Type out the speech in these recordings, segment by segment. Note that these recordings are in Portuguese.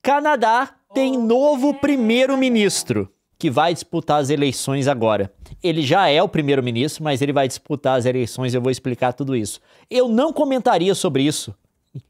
Canadá tem novo primeiro-ministro que vai disputar as eleições agora. Ele já é o primeiro-ministro, mas ele vai disputar as eleições, eu vou explicar tudo isso. Eu não comentaria sobre isso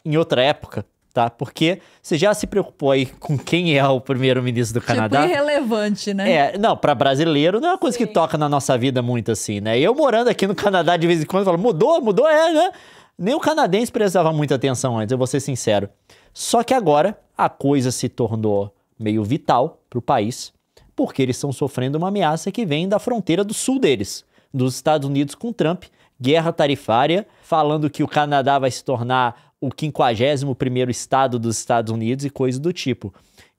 em outra época, tá? Porque você já se preocupou aí com quem é o primeiro-ministro do Canadá? Tipo, irrelevante, né? Não, pra brasileiro não é uma coisa que toca na nossa vida muito assim, né? Eu morando aqui no Canadá de vez em quando, eu falo, mudou, né? Nem o canadense prestava muita atenção antes, eu vou ser sincero. Só que agora a coisa se tornou meio vital pro país, porque eles estão sofrendo uma ameaça que vem da fronteira do sul deles, dos Estados Unidos com Trump, guerra tarifária, falando que o Canadá vai se tornar o 51º estado dos Estados Unidos e coisa do tipo.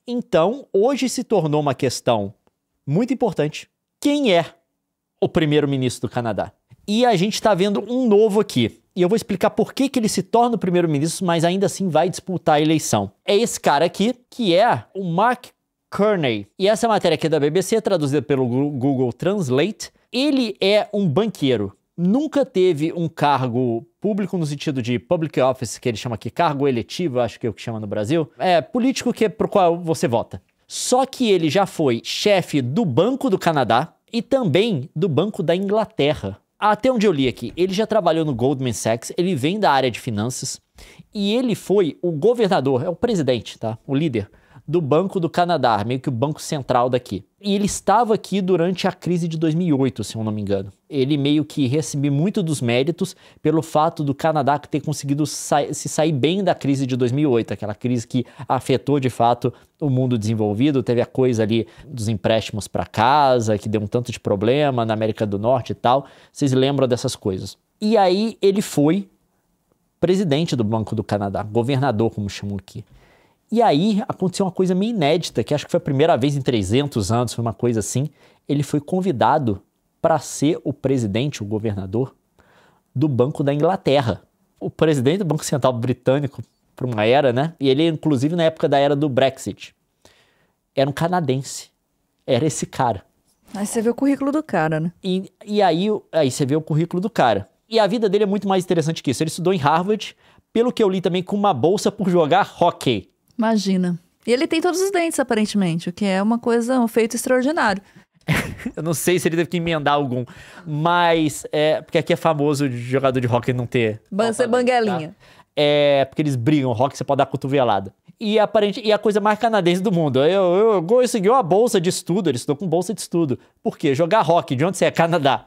Então, hoje se tornou uma questão muito importante. Quem é o primeiro-ministro do Canadá? E a gente está vendo um novo aqui. E eu vou explicar por que ele se torna o primeiro-ministro, mas ainda assim vai disputar a eleição. É esse cara aqui, que é o Mark Carney. E essa matéria aqui é da BBC, traduzida pelo Google Translate. Ele é um banqueiro. Nunca teve um cargo público no sentido de public office, que ele chama aqui cargo eletivo, acho que é o que chama no Brasil. É político que é pro qual você vota. Só que ele já foi chefe do Banco do Canadá e também do Banco da Inglaterra. Até onde eu li aqui, ele já trabalhou no Goldman Sachs, ele vem da área de finanças e ele foi o governador, é o presidente, tá? O líder do Banco do Canadá, meio que o banco central daqui. E ele estava aqui durante a crise de 2008, se eu não me engano. Ele meio que recebeu muito dos méritos pelo fato do Canadá ter conseguido se sair bem da crise de 2008, aquela crise que afetou de fato o mundo desenvolvido. Teve a coisa ali dos empréstimos para casa, que deu um tanto de problema na América do Norte e tal. Vocês lembram dessas coisas? E aí ele foi presidente do Banco do Canadá, governador, como chamam aqui. E aí aconteceu uma coisa meio inédita, que acho que foi a primeira vez em 300 anos, foi uma coisa assim. Ele foi convidado para ser o presidente, o governador do Banco da Inglaterra. O presidente do Banco Central Britânico, por uma era, né? E ele, inclusive, na época da era do Brexit, era um canadense. Era esse cara. Aí você vê o currículo do cara, né? E aí você vê o currículo do cara. E a vida dele é muito mais interessante que isso. Ele estudou em Harvard, pelo que eu li também, com uma bolsa por jogar hóquei. Imagina. E ele tem todos os dentes, aparentemente, o que é uma coisa, um feito extraordinário. Eu não sei se ele teve que emendar algum, mas porque aqui é famoso de jogador de hóquei não ter... Ser banguelinha. Tá? Porque eles brigam, hóquei você pode dar cotovelada. E a coisa mais canadense do mundo. Eu consegui uma bolsa de estudo, ele estudou com bolsa de estudo. Por quê? Jogar hóquei, de onde você é? Canadá.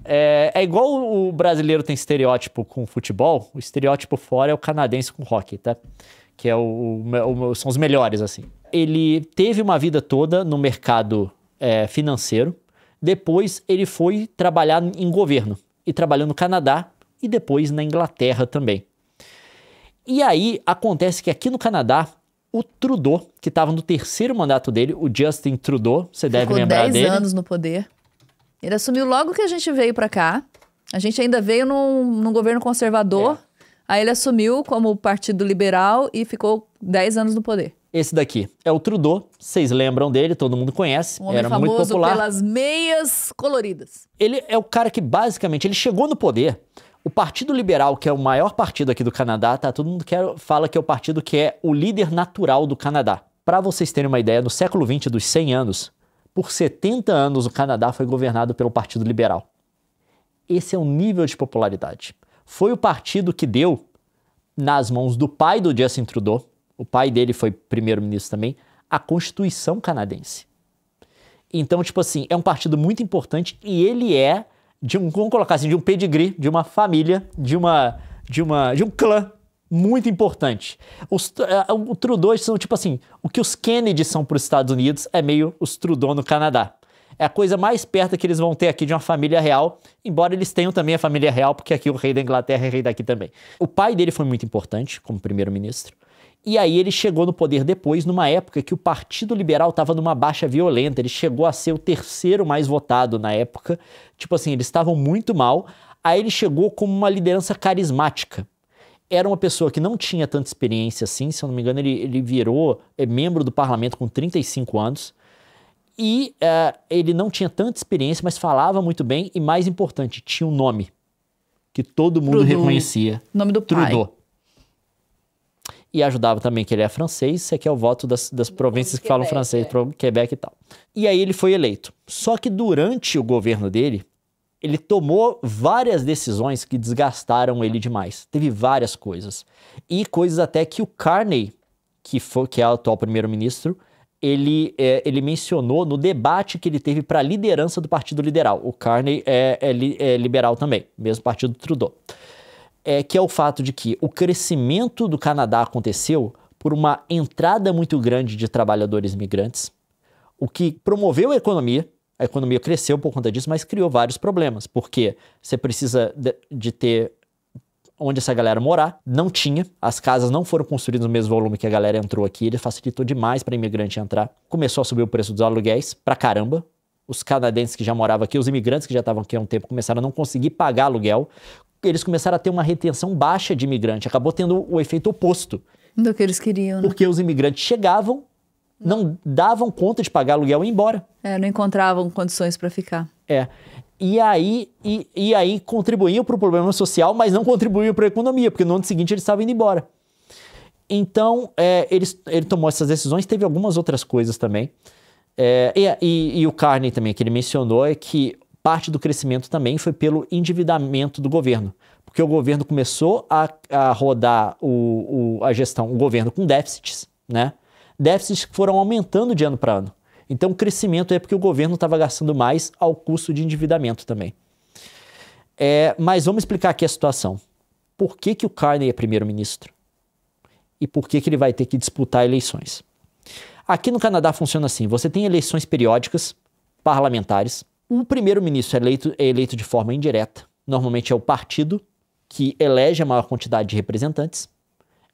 É igual o brasileiro tem estereótipo com futebol, o estereótipo fora é o canadense com hóquei, tá? Que são os melhores, assim. Ele teve uma vida toda no mercado financeiro, depois ele foi trabalhar em governo, e trabalhou no Canadá, e depois na Inglaterra também. E aí, acontece que aqui no Canadá, o Trudeau, que estava no terceiro mandato dele, o Justin Trudeau, você deve lembrar dele. Ficou 10 anos no poder. Ele assumiu logo que a gente veio pra cá, a gente ainda veio num governo conservador. Aí ele assumiu como Partido Liberal e ficou 10 anos no poder. Esse daqui é o Trudeau, vocês lembram dele, todo mundo conhece. Um homem era famoso muito popular. pelas meias coloridas. Ele é o cara que basicamente, ele chegou no poder. O Partido Liberal, que é o maior partido aqui do Canadá, tá? Todo mundo fala que é o partido que é o líder natural do Canadá. Para vocês terem uma ideia, no século XX, dos 100 anos, por 70 anos o Canadá foi governado pelo Partido Liberal. Esse é o nível de popularidade. Foi o partido que deu nas mãos do pai do Justin Trudeau, o pai dele foi primeiro-ministro também, a Constituição canadense. Então, tipo assim, é um partido muito importante e ele é, vamos colocar assim, de um pedigree, de uma família, de um clã muito importante. O Trudeau são tipo assim, o que os Kennedy são para os Estados Unidos é meio os Trudeau no Canadá. É a coisa mais perto que eles vão ter aqui de uma família real, embora eles tenham também a família real, porque aqui o rei da Inglaterra é rei daqui também. O pai dele foi muito importante como primeiro-ministro, e aí ele chegou no poder depois, numa época que o Partido Liberal estava numa baixa violenta, ele chegou a ser o terceiro mais votado na época, tipo assim, eles estavam muito mal, aí ele chegou como uma liderança carismática. Era uma pessoa que não tinha tanta experiência assim, se eu não me engano ele virou membro do parlamento com 35 anos, e ele não tinha tanta experiência, mas falava muito bem e, mais importante, tinha um nome que todo mundo reconhecia. Nome do pai. Trudeau. E ajudava também que ele é francês, você quer o voto das províncias que falam francês, Quebec e tal. E aí ele foi eleito. Só que durante o governo dele, ele tomou várias decisões que desgastaram ele demais. Teve várias coisas. E coisas até que o Carney, que é o atual primeiro-ministro, ele mencionou no debate que ele teve para a liderança do Partido Liberal. O Carney é liberal também, mesmo partido do Trudeau. Que é o fato de que o crescimento do Canadá aconteceu por uma entrada muito grande de trabalhadores imigrantes, o que promoveu a economia cresceu por conta disso, mas criou vários problemas, porque você precisa de ter onde essa galera morar, não tinha, as casas não foram construídas no mesmo volume que a galera entrou aqui, ele facilitou demais para imigrante entrar, começou a subir o preço dos aluguéis pra caramba, os canadenses que já moravam aqui, os imigrantes que já estavam aqui há um tempo começaram a não conseguir pagar aluguel, eles começaram a ter uma retenção baixa de imigrante, acabou tendo o efeito oposto. Do que eles queriam, né? Porque os imigrantes chegavam, não davam conta de pagar aluguel e ir embora. Não encontravam condições para ficar. E aí contribuíam para o problema social, mas não contribuíam para a economia, porque no ano seguinte eles estavam indo embora. Então, ele tomou essas decisões, teve algumas outras coisas também. E o Carney também, que ele mencionou, é que parte do crescimento também foi pelo endividamento do governo. Porque o governo começou a rodar a gestão, o governo com déficits, né? Déficits que foram aumentando de ano para ano. Então, o crescimento é porque o governo estava gastando mais ao custo de endividamento também. Mas vamos explicar aqui a situação. Por que o Carney é primeiro-ministro? E por que ele vai ter que disputar eleições? Aqui no Canadá funciona assim. Você tem eleições periódicas, parlamentares. O primeiro-ministro é eleito de forma indireta. Normalmente é o partido que elege a maior quantidade de representantes.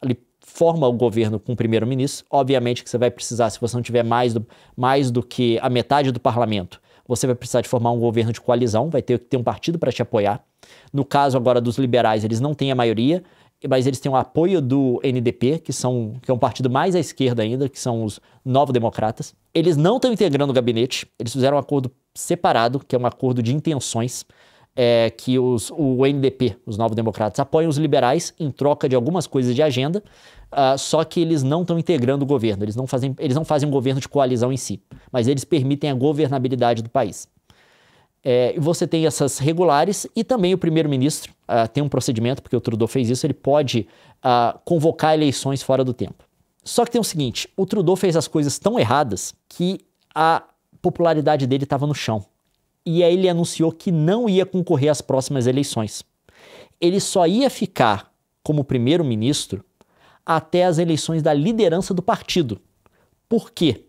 Ele forma o governo com o primeiro-ministro. Obviamente que você vai precisar, se você não tiver mais do que a metade do parlamento, você vai precisar de formar um governo de coalizão, vai ter que ter um partido para te apoiar. No caso agora dos liberais, eles não têm a maioria, mas eles têm o apoio do NDP, que é um partido mais à esquerda ainda, que são os Novo-Democratas. Eles não estão integrando o gabinete, eles fizeram um acordo separado, que é um acordo de intenções, que o NDP, os Novo-Democratas, apoiam os liberais em troca de algumas coisas de agenda, só que eles não estão integrando o governo, eles não fazem um governo de coalizão em si, mas eles permitem a governabilidade do país. E você tem essas regulares e também o primeiro-ministro tem um procedimento, porque o Trudeau fez isso, ele pode convocar eleições fora do tempo. Só que tem o seguinte, o Trudeau fez as coisas tão erradas que a popularidade dele estava no chão. E aí ele anunciou que não ia concorrer às próximas eleições. Ele só ia ficar como primeiro-ministro até as eleições da liderança do partido. Por quê?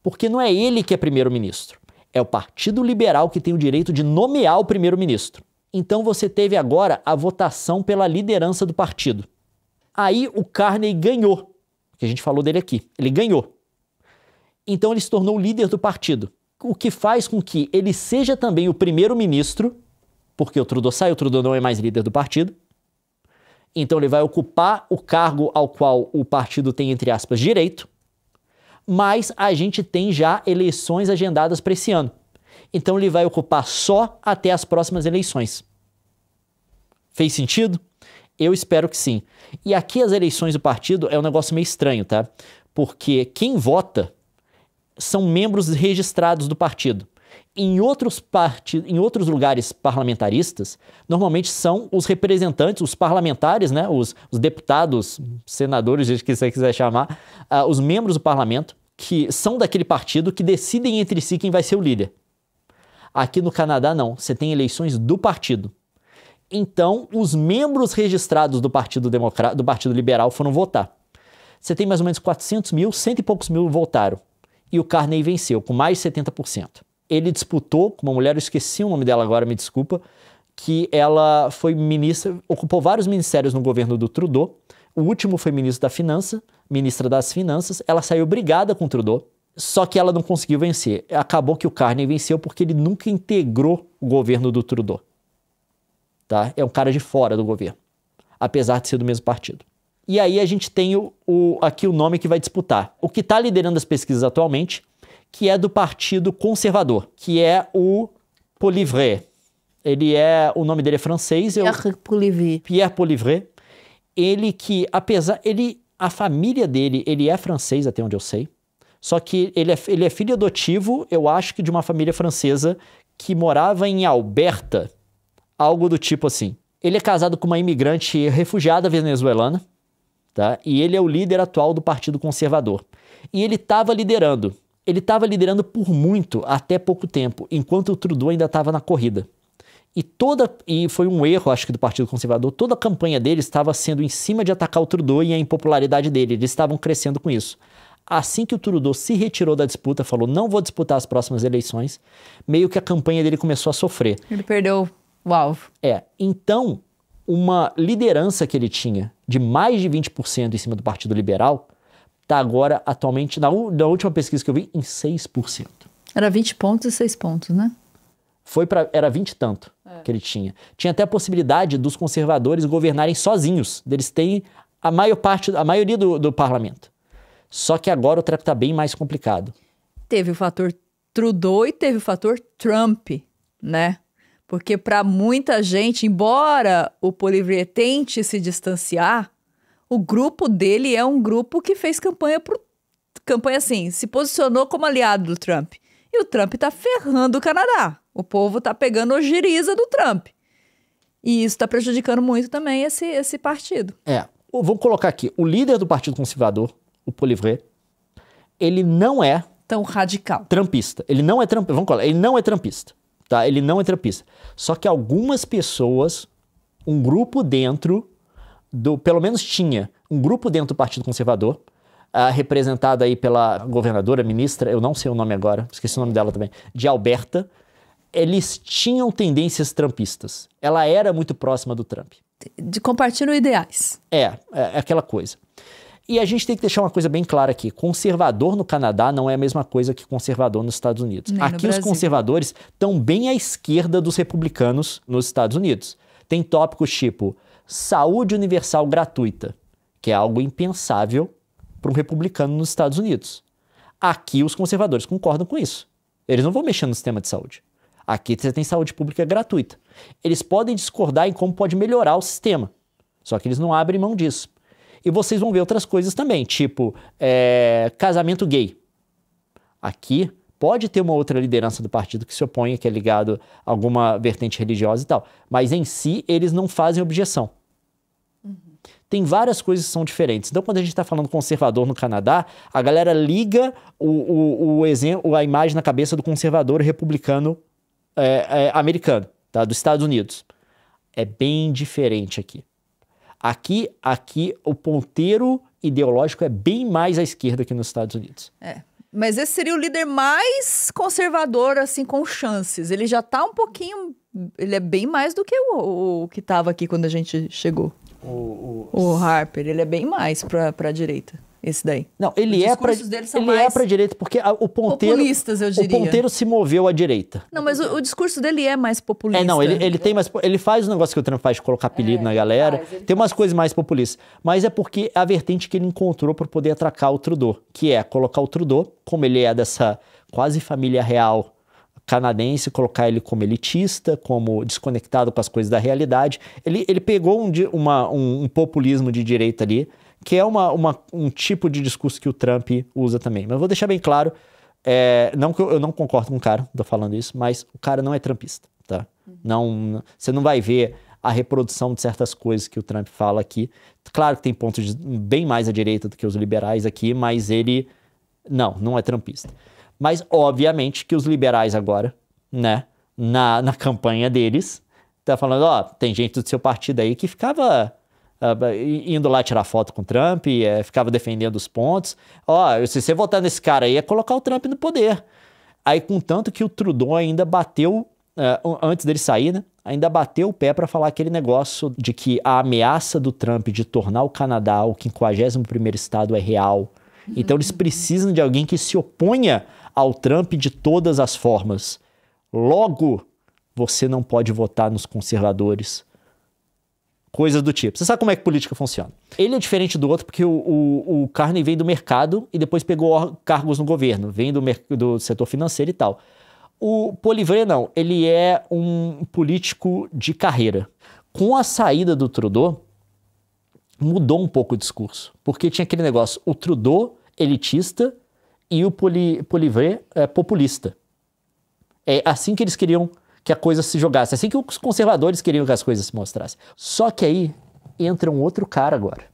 Porque não é ele que é primeiro-ministro. É o Partido Liberal que tem o direito de nomear o primeiro-ministro. Então você teve agora a votação pela liderança do partido. Aí o Carney ganhou, que a gente falou dele aqui. Ele ganhou. Então ele se tornou o líder do partido. O que faz com que ele seja também o primeiro-ministro, porque o Trudeau sai, o Trudeau não é mais líder do partido. Então ele vai ocupar o cargo ao qual o partido tem, entre aspas, direito. Mas a gente tem já eleições agendadas para esse ano. Então ele vai ocupar só até as próximas eleições. Fez sentido? Eu espero que sim. E aqui as eleições do partido é um negócio meio estranho, tá? Porque quem vota são membros registrados do partido. Em outros lugares parlamentaristas, normalmente são os representantes, os parlamentares, né, os deputados, senadores, o que você quiser chamar, os membros do parlamento, que são daquele partido, que decidem entre si quem vai ser o líder. Aqui no Canadá, não. Você tem eleições do partido. Então, os membros registrados do Partido Liberal foram votar. Você tem mais ou menos 400 mil, 100 e poucos mil votaram. E o Carney venceu, com mais de 70%. Ele disputou com uma mulher, eu esqueci o nome dela agora, me desculpa, que ela foi ministra, ocupou vários ministérios no governo do Trudeau. O último foi ministra das Finanças. Ela saiu brigada com o Trudeau, só que ela não conseguiu vencer. Acabou que o Carney venceu porque ele nunca integrou o governo do Trudeau. Tá? É um cara de fora do governo, apesar de ser do mesmo partido. E aí a gente tem aqui o nome que vai disputar. O que está liderando as pesquisas atualmente, que é do Partido Conservador, que é o Poilievre. O nome dele é francês. Pierre Poilievre. Pierre Poilievre. Ele que, A família dele, ele é francês, até onde eu sei. Só que ele é filho adotivo, eu acho que de uma família francesa que morava em Alberta, algo do tipo assim. Ele é casado com uma imigrante refugiada venezuelana, tá? E ele é o líder atual do Partido Conservador. E ele estava liderando. Ele estava liderando por muito, até pouco tempo, enquanto o Trudeau ainda estava na corrida. E foi um erro, acho que, do Partido Conservador. Toda a campanha deles estava sendo em cima de atacar o Trudeau e a impopularidade dele. Eles estavam crescendo com isso. Assim que o Trudeau se retirou da disputa, falou, não vou disputar as próximas eleições, meio que a campanha dele começou a sofrer. Ele perdeu o alvo. Então, uma liderança que ele tinha de mais de 20% em cima do Partido Liberal, está agora, atualmente, na última pesquisa que eu vi, em 6%. Era 20 pontos e 6 pontos, né? Era 20 e tanto que ele tinha. Tinha até a possibilidade dos conservadores governarem sozinhos, deles terem a maioria do parlamento. Só que agora o treco está bem mais complicado. Teve o fator Trudeau e teve o fator Trump, né? Porque para muita gente, embora o Poilievre tente se distanciar, o grupo dele é um grupo que fez campanha assim, se posicionou como aliado do Trump. E o Trump tá ferrando o Canadá. O povo tá pegando ojeriza do Trump. E isso tá prejudicando muito também esse partido. Vou colocar aqui, o líder do Partido Conservador, o Poilievre, ele não é tão radical. Trumpista. Ele não é trumpista. Vamos colocar, ele não é trumpista. Tá? Ele não é trumpista. Só que algumas pessoas, um grupo dentro pelo menos tinha um grupo dentro do Partido Conservador, representado aí pela governadora, ministra, eu não sei o nome agora, esqueci o nome dela também, de Alberta. Eles tinham tendências trumpistas. Ela era muito próxima do Trump. Compartilham ideais. É aquela coisa. E a gente tem que deixar uma coisa bem clara aqui. Conservador no Canadá não é a mesma coisa que conservador nos Estados Unidos. Nem aqui os conservadores estão bem à esquerda dos republicanos nos Estados Unidos. Tem tópicos tipo saúde universal gratuita, que é algo impensável para um republicano nos Estados Unidos. Aqui os conservadores concordam com isso. Eles não vão mexer no sistema de saúde. Aqui você tem saúde pública gratuita. Eles podem discordar em como pode melhorar o sistema, só que eles não abrem mão disso. E vocês vão ver outras coisas também, tipo casamento gay. Aqui pode ter uma outra liderança do partido que se oponha, que é ligado a alguma vertente religiosa e tal, mas em si eles não fazem objeção. Tem várias coisas que são diferentes. Então, quando a gente está falando conservador no Canadá, a galera liga a imagem na cabeça do conservador republicano americano, tá? Dos Estados Unidos. É bem diferente aqui. Aqui o ponteiro ideológico é bem mais à esquerda que nos Estados Unidos. Mas esse seria o líder mais conservador, assim, com chances. Ele já tá um pouquinho... Ele é bem mais do que o que tava aqui quando a gente chegou. O Harper, ele é bem mais pra direita, esse daí. Não, ele é pra direita porque o ponteiro... Populistas, eu diria. O ponteiro se moveu à direita. Não, mas o discurso dele é mais populista. Ele faz o negócio que o Trump faz de colocar apelido na galera. Tem umas coisas mais populistas. Mas é porque é a vertente que ele encontrou para poder atracar o Trudeau, que é colocar o Trudeau, como ele é dessa quase família real canadense, colocar ele como elitista, como desconectado com as coisas da realidade. Ele pegou um populismo de direita ali, que é um tipo de discurso que o Trump usa também. Mas eu vou deixar bem claro, não que eu não concordo com o cara, tô falando isso, mas o cara não é trumpista, tá? Não, você não vai ver a reprodução de certas coisas que o Trump fala aqui. Claro que tem pontos bem mais à direita do que os liberais aqui, mas ele não é trumpista. Mas, obviamente, que os liberais agora, né, na campanha deles, tá falando, tem gente do seu partido aí que ficava indo lá tirar foto com o Trump, ficava defendendo os pontos. Se você votar nesse cara aí, é colocar o Trump no poder. Aí, contanto que o Trudeau ainda bateu, antes dele sair, né, ainda bateu o pé para falar aquele negócio de que a ameaça do Trump de tornar o Canadá o 51º estado é real. Então, eles precisam de alguém que se oponha ao Trump de todas as formas. Logo, você não pode votar nos conservadores. Coisas do tipo. Você sabe como é que política funciona. Ele é diferente do outro porque o Carney vem do mercado e depois pegou cargos no governo. Vem do setor financeiro e tal. O Poilievre não. Ele é um político de carreira. Com a saída do Trudeau, mudou um pouco o discurso. Porque tinha aquele negócio, o Trudeau elitista e o Poilievre populista. É assim que eles queriam que a coisa se jogasse, assim que os conservadores queriam que as coisas se mostrassem. Só que aí entra um outro cara agora.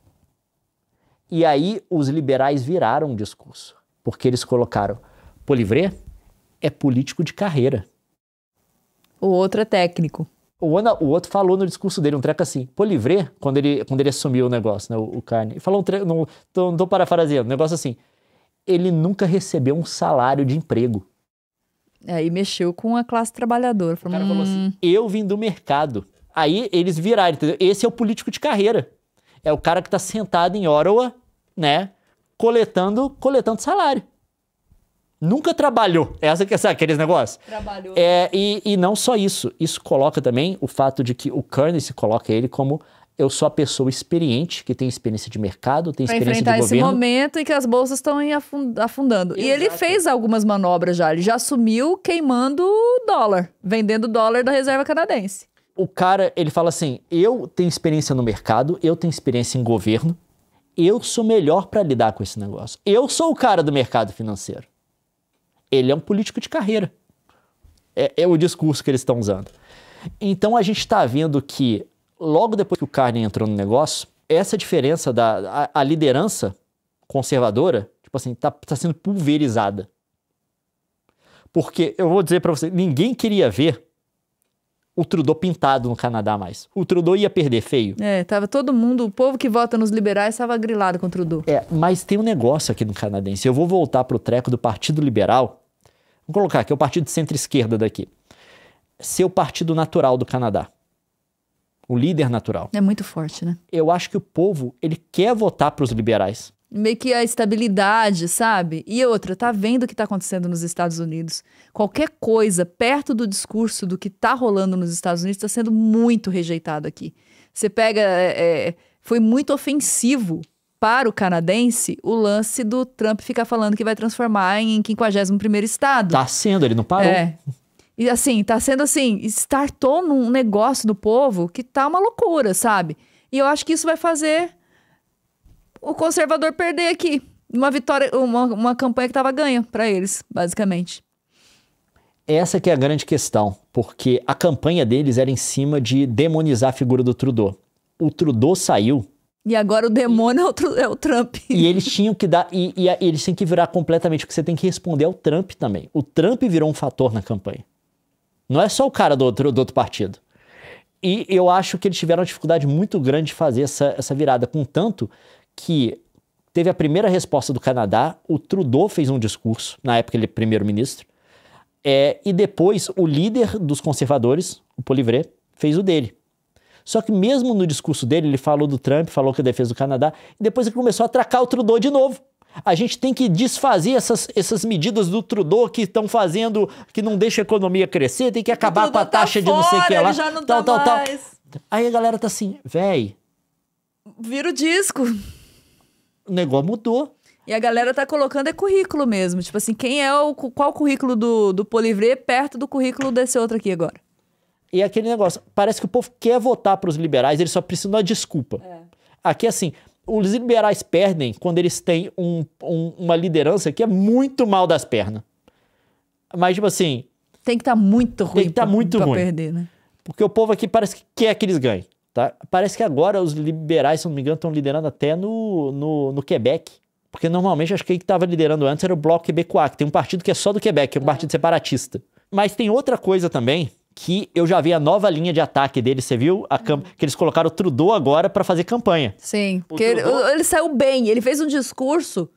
E aí os liberais viraram o discurso, porque eles colocaram, Poilievre é político de carreira. O outro é técnico. O outro falou no discurso dele um treco assim, Poilievre, quando ele assumiu o negócio, né, o Carney, ele falou não tô parafraseando, um negócio assim, ele nunca recebeu um salário de emprego. Aí mexeu com a classe trabalhadora. O cara falou assim, eu vim do mercado. Aí eles viraram, entendeu? Esse é o político de carreira. É o cara que tá sentado em Ottawa, né, coletando salário. Nunca trabalhou. Essa que é aqueles negócios. Trabalhou. E não só isso. Isso coloca também o fato de que o Carney se coloca ele como eu sou a pessoa experiente, que tem experiência de mercado, tem experiência de governo. Para enfrentar esse momento em que as bolsas estão afundando. Exato. E ele fez algumas manobras já. Ele já assumiu queimando dólar, vendendo dólar da reserva canadense. O cara, ele fala assim, eu tenho experiência no mercado, eu tenho experiência em governo, eu sou melhor para lidar com esse negócio. Eu sou o cara do mercado financeiro. Ele é um político de carreira. É o discurso que eles estão usando. Então a gente está vendo que logo depois que o Carney entrou no negócio, essa diferença a liderança conservadora, tipo assim, tá sendo pulverizada. Porque, eu vou dizer para você, ninguém queria ver o Trudeau pintado no Canadá mais. O Trudeau ia perder feio. Tava todo mundo, o povo que vota nos liberais estava grilado com o Trudeau. Mas tem um negócio aqui no canadense. Eu vou voltar pro treco do Partido Liberal. Vou colocar aqui, o partido de centro-esquerda daqui. Ser o partido natural do Canadá. O líder natural. É muito forte, né? Eu acho que o povo, ele quer votar pros liberais. Meio que a estabilidade, sabe? E outra, tá vendo o que tá acontecendo nos Estados Unidos? Qualquer coisa perto do discurso do que tá rolando nos Estados Unidos tá sendo muito rejeitado aqui. Você pega... foi muito ofensivo para o canadense o lance do Trump ficar falando que vai transformar em 51º estado. Tá sendo, ele não parou. E assim, tá sendo assim, startou num negócio do povo que tá uma loucura, sabe? E eu acho que isso vai fazer o conservador perder aqui. Uma vitória, uma campanha que tava ganha pra eles, basicamente. Essa que é a grande questão, porque a campanha deles era em cima de demonizar a figura do Trudeau. O Trudeau saiu. E agora o demônio é o Trump. E eles tinham que dar. E eles têm que virar completamente. O que você tem que responder ao Trump também. O Trump virou um fator na campanha. Não é só o cara do outro partido. E eu acho que eles tiveram uma dificuldade muito grande de fazer essa virada. Contanto que teve a primeira resposta do Canadá, o Trudeau fez um discurso, na época ele é primeiro-ministro, e depois o líder dos conservadores, o Poilievre, fez o dele. Só que mesmo no discurso dele, ele falou do Trump, falou que a defesa do Canadá, e depois ele começou a atracar o Trudeau de novo. A gente tem que desfazer essas medidas do Trudeau que estão fazendo, que não deixa a economia crescer, tem que acabar com a taxa de não sei o que lá. Ele já não tá mais. Aí a galera tá assim, véi... Vira o disco. O negócio mudou. E a galera tá colocando currículo mesmo. Tipo assim, qual o currículo do Poilievre perto do currículo desse outro aqui agora? E aquele negócio, parece que o povo quer votar pros liberais, eles só precisam de uma desculpa. Aqui, assim, os liberais perdem quando eles têm uma liderança que é muito mal das pernas. Mas, tipo assim... Tem que estar muito ruim. Tem que estar muito ruim. Perder, né? Porque o povo aqui parece que quer que eles ganhem. Tá? Parece que agora os liberais, se não me engano, estão liderando até no Quebec. Porque normalmente, acho que quem estava liderando antes era o Bloco Québécois, que tem um partido que é só do Quebec, que é um partido separatista. Mas tem outra coisa também, que eu já vi a nova linha de ataque deles, você viu? Que eles colocaram o Trudeau agora para fazer campanha. Sim, porque ele saiu bem, ele fez um discurso,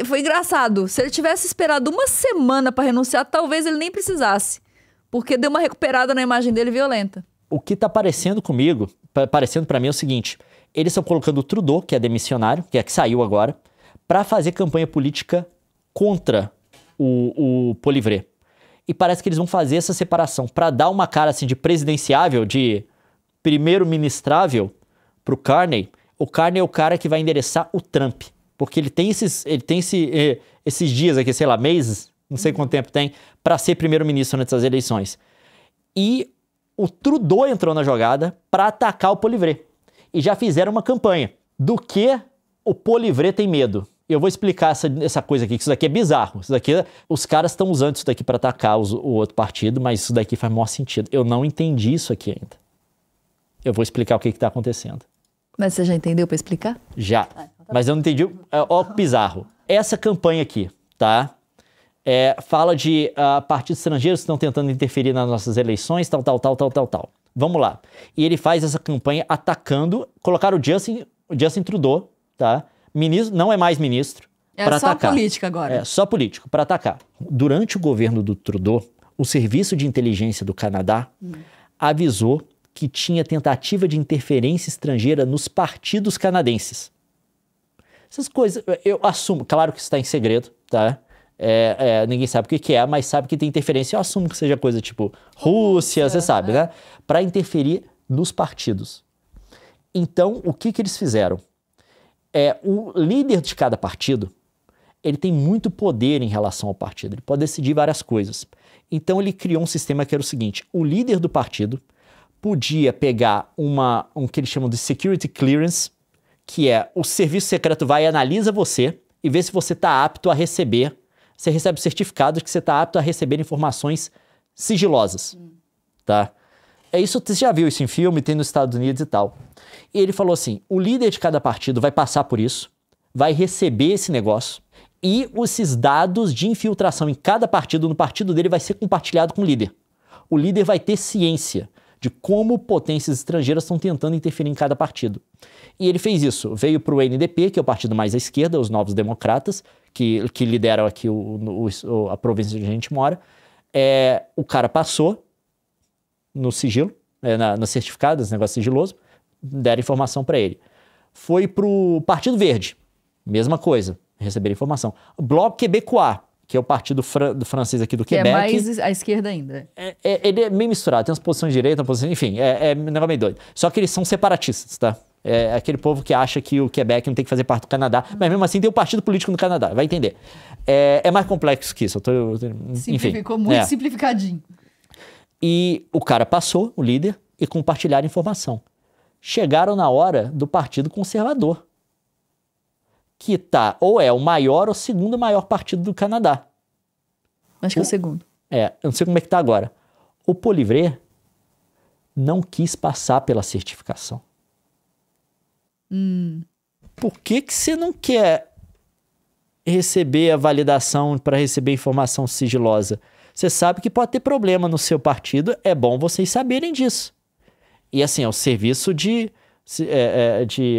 foi engraçado. Se ele tivesse esperado uma semana para renunciar, talvez ele nem precisasse. Porque deu uma recuperada na imagem dele violenta. O que tá parecendo para mim é o seguinte, eles estão colocando o Trudeau, que é demissionário, que saiu agora, para fazer campanha política contra o Poilievre. E parece que eles vão fazer essa separação para dar uma cara assim de presidenciável, de primeiro-ministrável pro Carney. O Carney é o cara que vai endereçar o Trump, porque ele tem esses dias aqui, sei lá, meses, não sei quanto tempo tem, para ser primeiro-ministro nessas eleições. E o Trudeau entrou na jogada para atacar o Poilievre. e já fizeram uma campanha. Do que o Polivré tem medo? Eu vou explicar essa coisa aqui, que isso daqui é bizarro. Isso daqui, os caras estão usando isso daqui para atacar o outro partido, mas isso daqui faz o maior sentido. Eu não entendi isso aqui ainda. Eu vou explicar o que está acontecendo. Mas você já entendeu para explicar? Já. Mas eu não entendi. Ó, bizarro. Essa campanha aqui, tá? Fala de partidos estrangeiros que estão tentando interferir nas nossas eleições, tal. Vamos lá. E ele faz essa campanha atacando, colocar o Justin Trudeau, tá? Ministro, não é mais ministro. Só atacar. Política agora. É só político, para atacar. Durante o governo do Trudeau, o Serviço de Inteligência do Canadá avisou que tinha tentativa de interferência estrangeira nos partidos canadenses. Essas coisas, eu assumo, claro que isso está em segredo, tá? Ninguém sabe o que é, mas sabe que tem interferência. Eu assumo que seja coisa tipo Rússia, você sabe, né? Para interferir nos partidos. Então, o que eles fizeram? O líder de cada partido, ele tem muito poder em relação ao partido. Ele pode decidir várias coisas. Então, ele criou um sistema que era o seguinte: o líder do partido podia pegar um que eles chamam de security clearance, que é o serviço secreto vai e analisa você e vê se você está apto a receber. Você recebe o certificado de que você está apto a receber informações sigilosas, tá? Isso, você já viu isso em filme, tem nos Estados Unidos e tal. E ele falou assim, o líder de cada partido vai passar por isso, vai receber esse negócio e esses dados de infiltração em cada partido, no partido dele, vai ser compartilhado com o líder. O líder vai ter ciência de como potências estrangeiras estão tentando interferir em cada partido. E ele fez isso, veio para o NDP, que é o partido mais à esquerda, os Novos Democratas, que lideram aqui a província onde a gente mora. O cara passou no sigilo, no certificado, esse negócio sigiloso, deram informação para ele. Foi para o Partido Verde, mesma coisa, receberam informação. Bloco Québécois, que é o partido francês aqui do Quebec. É mais à esquerda ainda. Ele é meio misturado, tem umas posições de direita, uma posição, enfim, é um negócio meio doido. Só que eles são separatistas, tá? É aquele povo que acha que o Quebec não tem que fazer parte do Canadá, mas mesmo assim tem um partido político no Canadá, vai entender. É mais complexo que isso. Simplificou muito simplificadinho. E o cara passou, o líder, e compartilharam informação. Chegaram na hora do Partido Conservador, que ou é o maior ou segundo maior partido do Canadá. Acho que é o segundo. Eu não sei como é que tá agora. O Polivré não quis passar pela certificação. Por que você não quer receber a validação para receber informação sigilosa? Você sabe que pode ter problema no seu partido, é bom vocês saberem disso. E assim, é o serviço de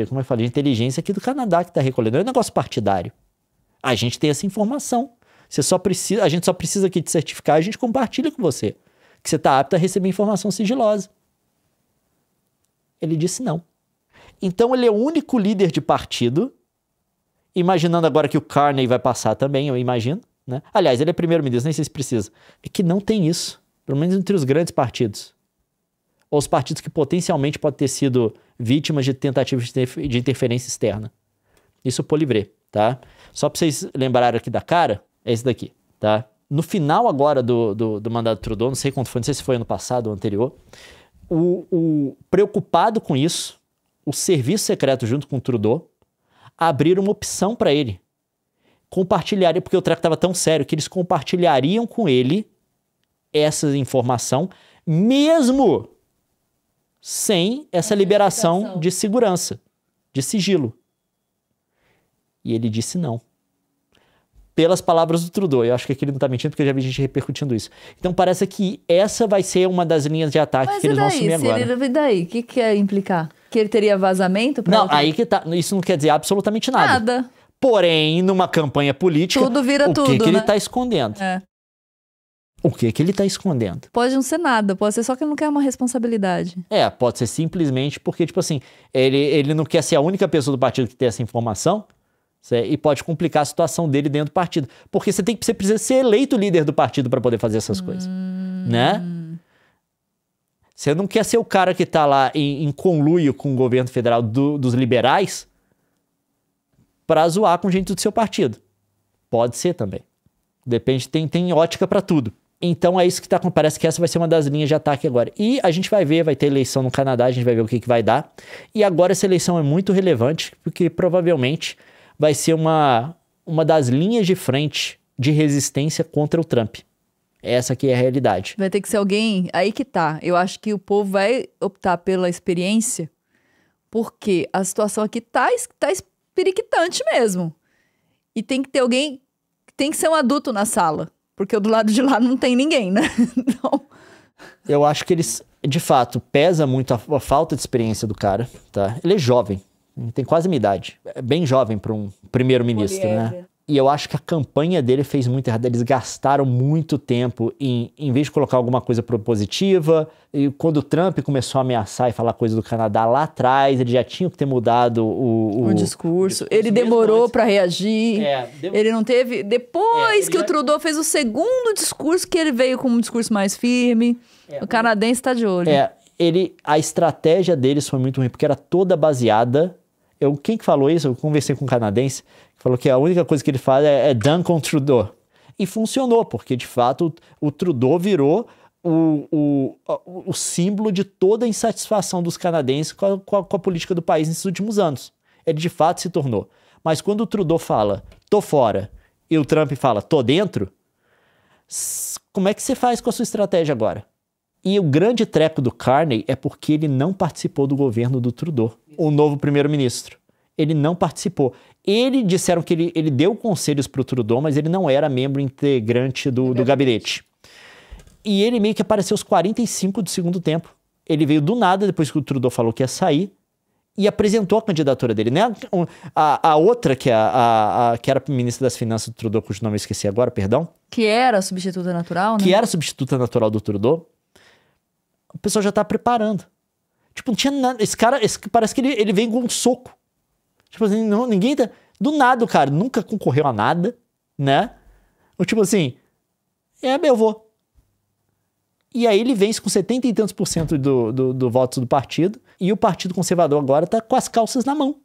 como eu falei, de inteligência aqui do Canadá que está recolhendo. Não é um negócio partidário. A gente tem essa informação. A gente só precisa aqui de certificar, a gente compartilha com você. Que você está apto a receber informação sigilosa. Ele disse não. Então ele é o único líder de partido, imaginando agora que o Carney vai passar também, eu imagino, né? Aliás, ele é primeiro-ministro, nem sei se precisa. É que não tem isso, pelo menos entre os grandes partidos. Ou os partidos que potencialmente podem ter sido vítimas de tentativas de interferência externa. Isso é o Polivré, tá? Só para vocês lembrarem aqui da cara, é esse daqui, tá? No final agora do mandato Trudeau, não sei quando foi, não sei se foi ano passado ou anterior, preocupado com isso, o serviço secreto junto com o Trudeau abriram uma opção para ele. Compartilharia, porque o treco estava tão sério que eles compartilhariam com ele essa informação, mesmo sem essa liberação de segurança, de sigilo. E ele disse não. Pelas palavras do Trudeau. Eu acho que aqui ele não está mentindo, porque eu já vi gente repercutindo isso. Então parece que essa vai ser uma das linhas de ataque que eles vão assumir agora. E daí? O que quer implicar? Que ele teria vazamento? Não, aí que tá. Isso não quer dizer absolutamente nada. Nada. Porém, numa campanha política, tudo vira tudo, que ele está escondendo? O que ele está escondendo? Pode não ser nada, pode ser só que ele não quer uma responsabilidade. Pode ser simplesmente porque, tipo assim, ele não quer ser a única pessoa do partido que tem essa informação, e pode complicar a situação dele dentro do partido. Porque você precisa ser eleito líder do partido para poder fazer essas coisas, né? Você não quer ser o cara que está lá em conluio com o governo federal dos liberais para zoar com gente do seu partido. Pode ser também. Depende, tem ótica para tudo. Então é isso que parece que essa vai ser uma das linhas de ataque agora. E a gente vai ver, vai ter eleição no Canadá, a gente vai ver o que vai dar. E agora essa eleição é muito relevante, porque provavelmente vai ser uma das linhas de frente de resistência contra o Trump. Essa aqui é a realidade. Vai ter que ser alguém... Aí que tá. Eu acho que o povo vai optar pela experiência, porque a situação aqui tá espiriquitante mesmo. E tem que ter alguém... Tem que ser um adulto na sala. Porque do lado de lá não tem ninguém, né? Então... Eu acho que eles, de fato, pesa muito a falta de experiência do cara, tá? Ele é jovem, tem quase minha idade. É bem jovem para um primeiro-ministro, né? E eu acho que a campanha dele fez muito errado. Eles gastaram muito tempo em vez de colocar alguma coisa propositiva. E quando o Trump começou a ameaçar e falar coisa do Canadá lá atrás, ele já tinha que ter mudado o discurso. Ele demorou para reagir. Ele não teve... Depois que o Trudeau fez o segundo discurso, que ele veio com um discurso mais firme. O canadense está de olho. A estratégia deles foi muito ruim, porque era toda baseada... Quem que falou isso? Eu conversei com um canadense, que falou que a única coisa que ele faz é done com o Trudeau. E funcionou, porque de fato o Trudeau virou o símbolo de toda a insatisfação dos canadenses com a política do país nesses últimos anos. Ele de fato se tornou. Mas quando o Trudeau fala, tô fora, e o Trump fala, tô dentro, como é que você faz com a sua estratégia agora? E o grande treco do Carney é porque ele não participou do governo do Trudeau, o novo primeiro-ministro. Ele não participou. Disseram que ele deu conselhos para o Trudeau, mas ele não era membro integrante do gabinete. E ele meio que apareceu aos 45 do segundo tempo. Ele veio do nada, depois que o Trudeau falou que ia sair, e apresentou a candidatura dele. Né? A outra, que era ministra das Finanças do Trudeau, cujo nome eu esqueci agora, perdão. Que era a substituta natural, né? Que era a substituta natural do Trudeau. O pessoal já tá preparando. Tipo, não tinha nada. Esse cara parece que ele vem com um soco. Tipo assim, ninguém tá... Do nada, o cara nunca concorreu a nada, né? Ou tipo assim, eu vou. E aí ele vence com 70 e tantos % do voto do partido. E o Partido Conservador agora tá com as calças na mão.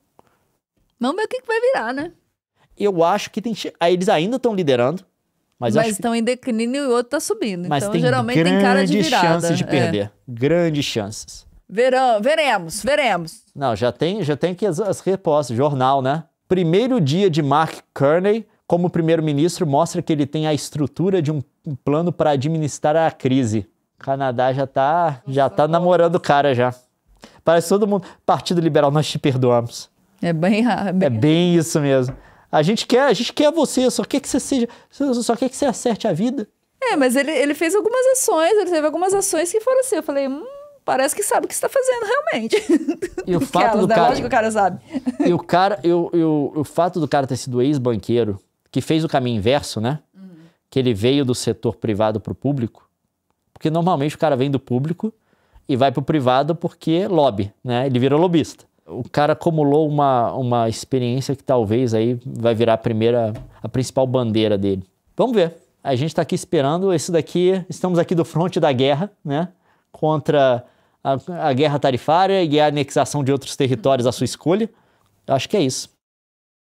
Vamos ver o que vai virar, né? Eu acho que tem... Aí eles ainda estão liderando. Mas estão em declínio e o outro tá subindo. Mas então, geralmente tem cara de virada. Grandes chances de perder. Grandes chances. Veremos. Não, já tem aqui as respostas. Jornal, né? Primeiro dia de Mark Carney como primeiro-ministro mostra que ele tem a estrutura de um plano para administrar a crise. O Canadá já tá namorando o cara já. Parece todo mundo... Partido Liberal, nós te perdoamos. É bem isso mesmo. A gente quer você, só quer que você acerte a vida. Mas ele fez algumas ações, ele teve algumas ações que foram assim. Eu falei, parece que sabe o que você está fazendo realmente. E o fato do cara... Lógico que o cara sabe. O fato do cara ter sido ex-banqueiro, que fez o caminho inverso, né? Que ele veio do setor privado para o público. Porque normalmente o cara vem do público e vai para o privado porque lobby, né? Ele vira lobista. O cara acumulou uma experiência que talvez aí vai virar a principal bandeira dele. Vamos ver. A gente está aqui esperando. Estamos aqui do fronte da guerra, né? Contra a guerra tarifária e a anexação de outros territórios à sua escolha. Eu acho que é isso.